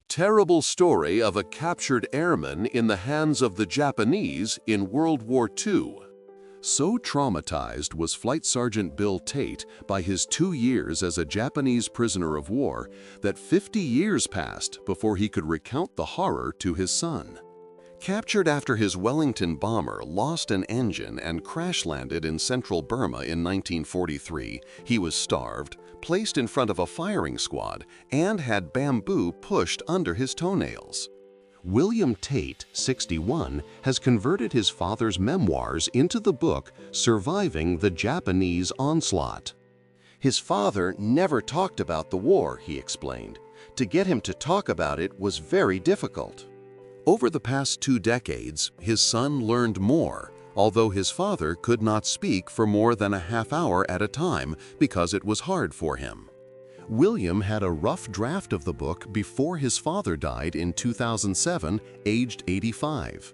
Terrible story of a captured airman in the hands of the Japanese in World War II. So traumatized was Flight Sergeant Bill Tate by his 2 years as a Japanese prisoner of war that 50 years passed before he could recount the horror to his son. Captured after his Wellington bomber lost an engine and crash-landed in central Burma in 1943, he was starved, placed in front of a firing squad, and had bamboo pushed under his toenails. William Tate, 61, has converted his father's memoirs into the book Surviving the Japanese Onslaught. His father never talked about the war, he explained. To get him to talk about it was very difficult. Over the past 2 decades, his son learned more, although his father could not speak for more than a half hour at a time because it was hard for him. William had a rough draft of the book before his father died in 2007, aged 85.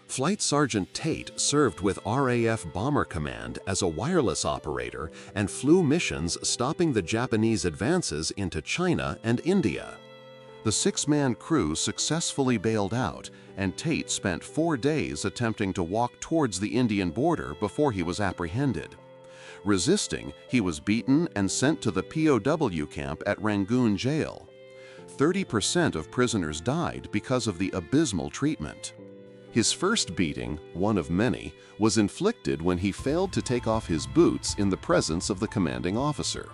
Flight Sergeant Tate served with RAF Bomber Command as a wireless operator and flew missions stopping the Japanese advances into China and India. The 6-man crew successfully bailed out, and Tate spent 4 days attempting to walk towards the Indian border before he was apprehended. Resisting, he was beaten and sent to the POW camp at Rangoon Jail. 30% of prisoners died because of the abysmal treatment. His first beating, one of many, was inflicted when he failed to take off his boots in the presence of the commanding officer.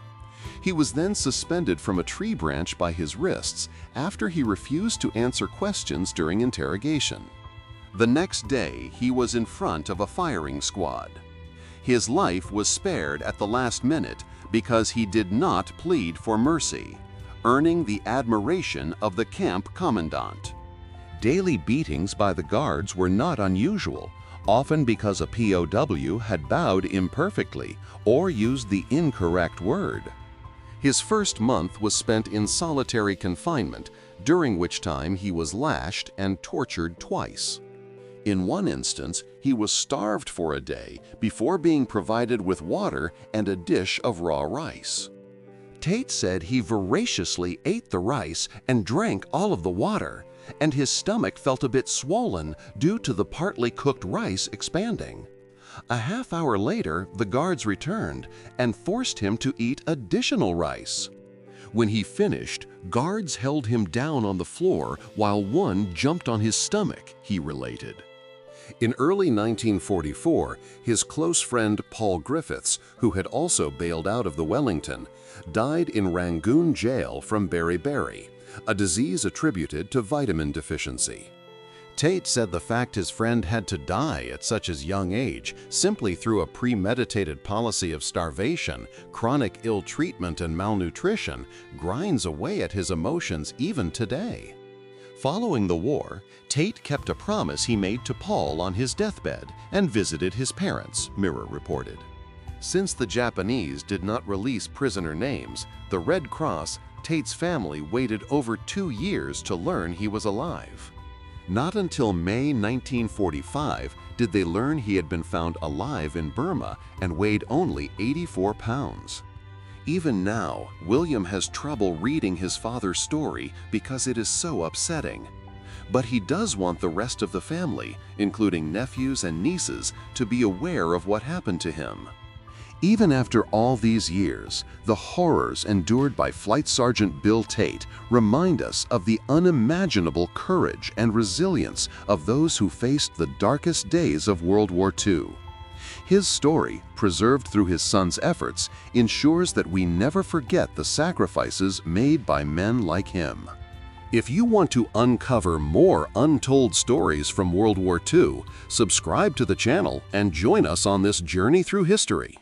He was then suspended from a tree branch by his wrists after he refused to answer questions during interrogation. The next day, he was in front of a firing squad. His life was spared at the last minute because he did not plead for mercy, earning the admiration of the camp commandant. Daily beatings by the guards were not unusual, often because a POW had bowed imperfectly or used the incorrect word. His first month was spent in solitary confinement, during which time he was lashed and tortured twice. In one instance, he was starved for a day before being provided with water and a dish of raw rice. Tate said he voraciously ate the rice and drank all of the water, and his stomach felt a bit swollen due to the partly cooked rice expanding. A half hour later, the guards returned and forced him to eat additional rice. When he finished, guards held him down on the floor while one jumped on his stomach, he related. In early 1944, his close friend Paul Griffiths, who had also bailed out of the Wellington, died in Rangoon Jail from beriberi, a disease attributed to vitamin deficiency. Tate said the fact his friend had to die at such a young age simply through a premeditated policy of starvation, chronic ill treatment, and malnutrition grinds away at his emotions even today. Following the war, Tate kept a promise he made to Paul on his deathbed and visited his parents, Mirror reported. Since the Japanese did not release prisoner names, the Red Cross, Tate's family waited over 2 years to learn he was alive. Not until May 1945 did they learn he had been found alive in Burma and weighed only 84 pounds. Even now, William has trouble reading his father's story because it is so upsetting. But he does want the rest of the family, including nephews and nieces, to be aware of what happened to him. Even after all these years, the horrors endured by Flight Sergeant Bill Tate remind us of the unimaginable courage and resilience of those who faced the darkest days of World War II. His story, preserved through his son's efforts, ensures that we never forget the sacrifices made by men like him. If you want to uncover more untold stories from World War II, subscribe to the channel and join us on this journey through history.